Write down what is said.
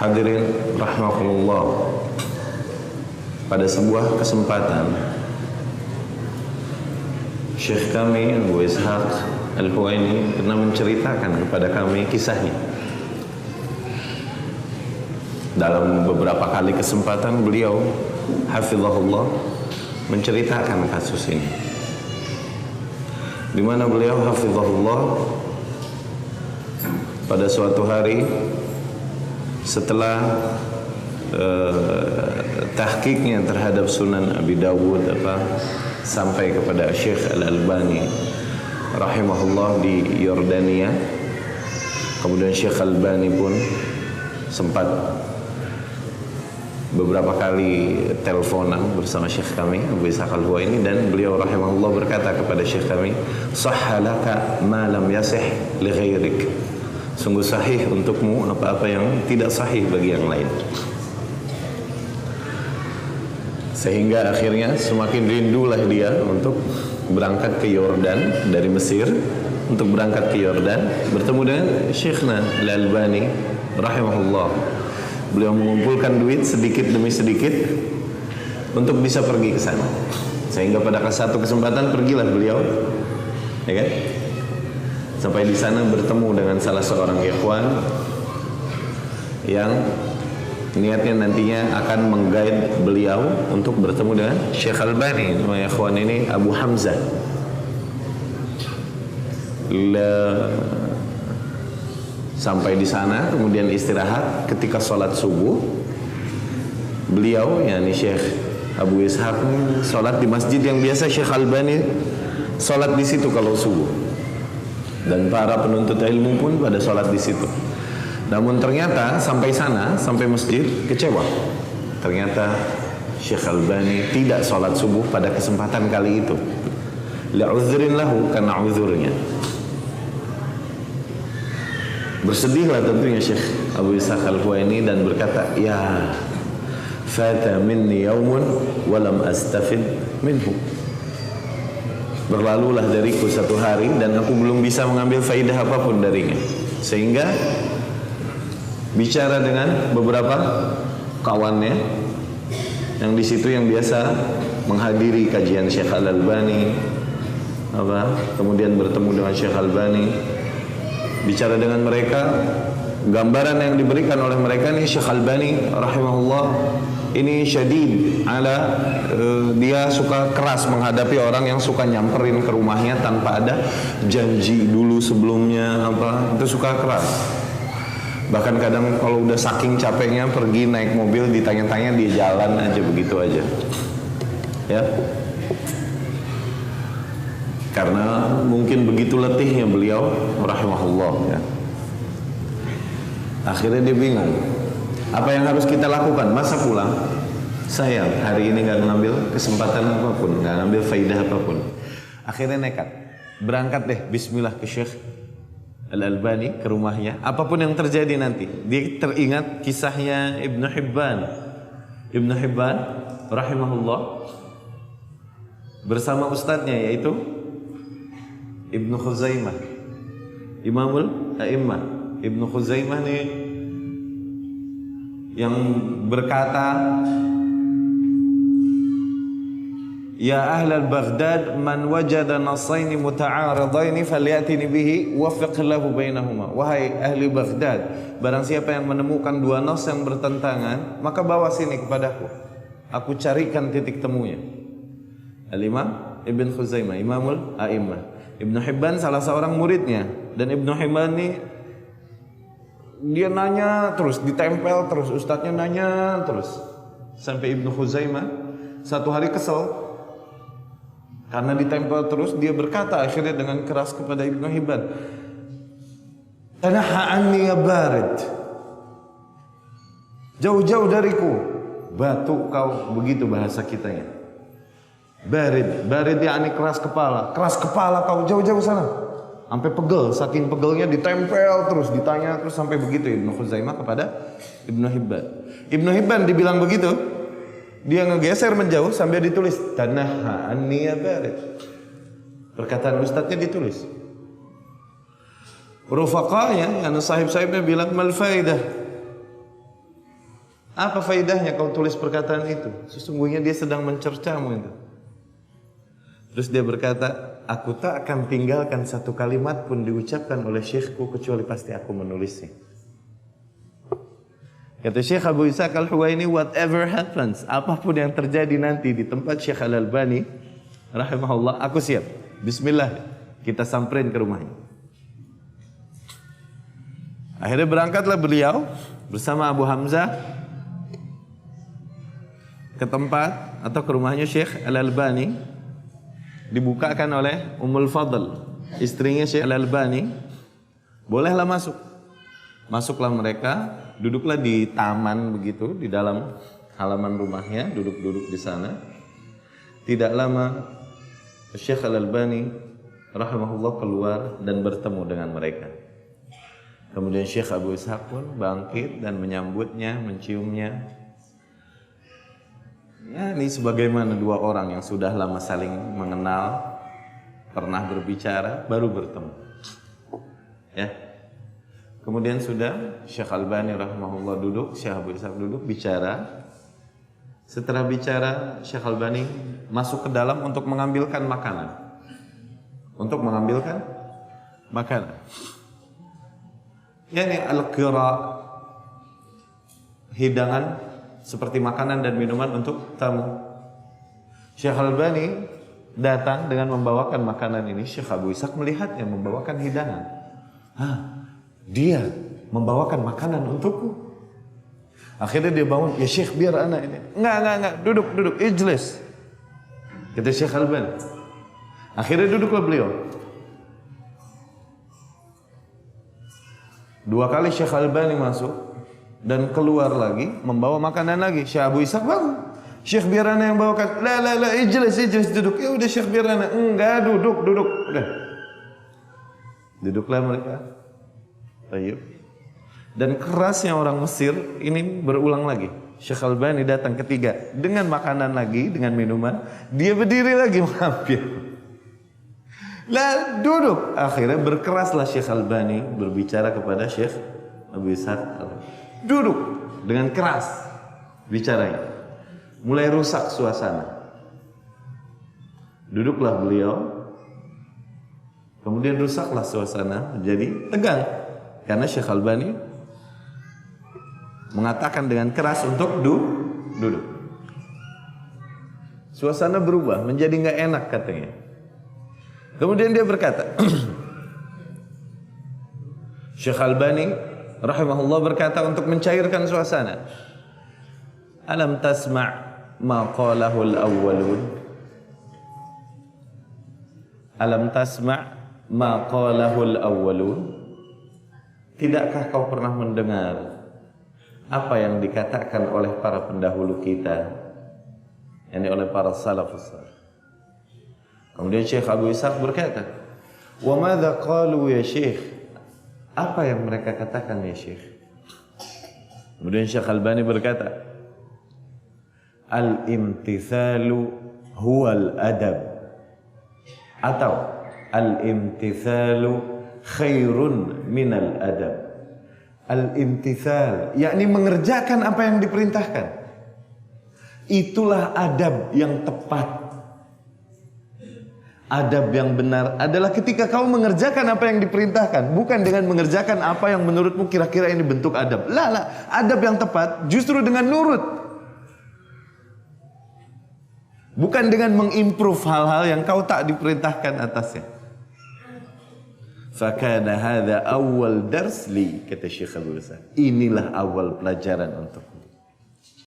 Hadirin rahimakumullah, pada sebuah kesempatan Syekh kami Abu Ishaq Al-Huwaini pernah menceritakan kepada kami kisahnya. Dalam beberapa kali kesempatan beliau hafizahullah menceritakan kasus ini, di mana beliau hafizahullah pada suatu hari setelah tahqiqnya terhadap Sunan Abi Dawud sampai kepada Syekh Al-Albani rahimahullah di Yordania. Kemudian Syekh Al-Albani pun sempat beberapa kali teleponan bersama Syekh kami Abu Ishaq Al-Huwaini, dan beliau rahimahullah berkata kepada Syekh kami, "Sahha laka ma lam yasih li ghairik." Sungguh sahih untukmu apa-apa yang tidak sahih bagi yang lain. Sehingga akhirnya semakin rindulah dia untuk berangkat ke Yordan dari Mesir, untuk berangkat ke Yordan bertemu dengan Syekhna Al-Albani rahimahullah. Beliau mengumpulkan duit sedikit demi sedikit untuk bisa pergi ke sana. Sehingga pada satu kesempatan pergilah beliau, ya kan? Sampai di sana bertemu dengan salah seorang ikhwan yang niatnya nantinya akan mengguide beliau untuk bertemu dengan Syekh Al-Albani. Nama ikhwan ini Abu Hamzah. Sampai di sana kemudian istirahat. Ketika sholat subuh, beliau yakni Syekh Abu Ishaq sholat di masjid yang biasa Syekh Al-Albani sholat di situ kalau subuh. Dan para penuntut ilmu pun pada sholat di situ. Namun ternyata sampai sana, sampai masjid, kecewa. Ternyata Syekh Al-Albani tidak sholat subuh pada kesempatan kali itu. Li'udhrin lahu, karena uzurnya. Bersedihlah tentunya Syekh Abu Ishaq Al-Huwaini dan berkata, "Ya, fata minni yaumun walam astafid minhu." Berlalulah dariku satu hari dan aku belum bisa mengambil faidah apapun darinya. Sehingga bicara dengan beberapa kawannya yang di situ yang biasa menghadiri kajian Syekh Al-Albani, kemudian bertemu dengan Syekh Al-Albani, bicara dengan mereka, gambaran yang diberikan oleh mereka nih, Syekh Al-Albani rahimahullah ini syadid ala, dia suka keras menghadapi orang yang suka nyamperin ke rumahnya tanpa ada janji dulu sebelumnya itu suka keras. Bahkan kadang kalau udah saking capeknya pergi naik mobil ditanya-tanya dia jalan aja begitu aja. Ya. Karena mungkin begitu letihnya beliau rahimahullah ya. Akhirnya dia bingung. Apa yang harus kita lakukan? Masa pulang? Sayang, hari ini gak ngambil kesempatan apapun, gak ngambil faidah apapun. Akhirnya nekat, berangkat deh, bismillah ke Syekh Al-Albani, ke rumahnya. Apapun yang terjadi nanti. Dia teringat kisahnya Ibnu Hibban. Ibnu Hibban rahimahullah bersama ustadznya yaitu Ibnu Khuzaimah, Imamul A'immah. Ibnu Khuzaimah nih yang berkata, "Ya ahlal Baghdad, man wajada nasaini muta'aridaini falyatini bihi wafiq lahu bainahuma." Wahai ahli Baghdad, barang siapa yang menemukan dua nas yang bertentangan, maka bawa sini kepadaku, aku carikan titik temunya. Al-Imam Ibn Khuzaimah, Imamul A'immah. Ibnu Hibban salah seorang muridnya, dan Ibnu Hibban ini dia nanya terus, ditempel terus, ustadznya nanya terus, sampai Ibnu Khuzaimah satu hari kesel karena ditempel terus. Dia berkata akhirnya dengan keras kepada Ibnu Hibban, "Tanaha anni ya barid, jauh-jauh dariku, batu kau." Begitu bahasa kitanya. Barid, barid yakni keras kepala kau, jauh-jauh sana. Sampai pegel, saking pegelnya ditempel terus, ditanya terus, sampai begitu Ibnu Khuzaimah kepada Ibnu Hibban. Ibnu Hibban dibilang begitu, dia ngegeser menjauh sambil ditulis, "Tanaha anni ya barid." Perkataan ustadznya ditulis. Rufaqanya, yang sahib-sahibnya bilang, "Mal faidah?" Apa faedahnya kau tulis perkataan itu? Sesungguhnya dia sedang mencercamu itu. Terus dia berkata, aku tak akan tinggalkan satu kalimat pun diucapkan oleh syekhku kecuali pasti aku menulisnya. Kata Syekh Abu Ishaq Al-Huwaini, whatever happens, apapun yang terjadi nanti di tempat Syekh Al-Albani rahimahullah, aku siap. Bismillah, kita samperin ke rumahnya. Akhirnya berangkatlah beliau bersama Abu Hamzah ke tempat atau ke rumahnya Syekh Al-Albani. Dibukakan oleh Ummul Fadl, istrinya Syekh Al-Albani. Bolehlah masuk. Masuklah mereka, duduklah di taman begitu, di dalam halaman rumahnya, duduk-duduk di sana. Tidak lama Syekh Al-Albani rahimahullah keluar dan bertemu dengan mereka. Kemudian Syekh Abu Ishaq pun bangkit dan menyambutnya, menciumnya. Ya, ini sebagaimana dua orang yang sudah lama saling mengenal, pernah berbicara, baru bertemu. Ya. Kemudian sudah Syekh Albani rahimahullah duduk, Syekh Abu Ishaq duduk, bicara. Setelah bicara, Syekh Albani masuk ke dalam untuk mengambilkan makanan. Untuk mengambilkan makanan. Ya, ini al-qira, hidangan seperti makanan dan minuman untuk tamu. Syekh Albani datang dengan membawakan makanan ini. Syekh Abu Ishaq melihatnya membawakan hidangan. Dia membawakan makanan untukku. Akhirnya dia bangun, ya Syekh biar anak ini. Enggak, duduk, ijlis. Kata Syekh Albani. Akhirnya duduklah beliau. Dua kali Syekh Albani masuk dan keluar lagi membawa makanan lagi. Syekh Abu Ishaq bangun. Syekh biar anak yang bawakan. La, ijlis duduk. Ya udah Syekh biar anak. Enggak, duduk. Udah. Duduklah mereka. Ayo. Dan kerasnya orang Mesir ini berulang lagi. Syekh Albani datang ketiga dengan makanan lagi, dengan minuman. Dia berdiri lagi mengambil. Lah duduk. Akhirnya berkeraslah Syekh Albani berbicara kepada Syekh Abu Ishaq. Duduk dengan keras bicaranya. Mulai rusak suasana. Duduklah beliau. Kemudian rusaklah suasana menjadi tegang. Karena Syekh Albani mengatakan dengan keras untuk duduk. Suasana berubah menjadi nggak enak katanya. Kemudian dia berkata, Syekh Albani rahimahullah berkata untuk mencairkan suasana, alam tasma' ma qalahu al-awwalun? Alam tasma' ma qalahu al-awwalun? Tidakkah kau pernah mendengar apa yang dikatakan oleh para pendahulu kita, yakni oleh para salafus salih? Kemudian Syekh Abu Ishaq berkata, "Wa madza qalu ya Syekh?" Apa yang mereka katakan ya Syekh? Kemudian Syekh Albani berkata, "Al-imtithalu huwal adab." Atau al-imtithalu khairun minal adab. Al-imtithal, yakni mengerjakan apa yang diperintahkan. Itulah adab yang tepat. Adab yang benar adalah ketika kau mengerjakan apa yang diperintahkan, bukan dengan mengerjakan apa yang menurutmu kira-kira ini bentuk adab. Lah, adab yang tepat justru dengan nurut. Bukan dengan mengimprove hal-hal yang kau tak diperintahkan atasnya. Fakana hadha awal dars li, kata Syekh Abu Ishaq. Inilah awal pelajaran untukmu.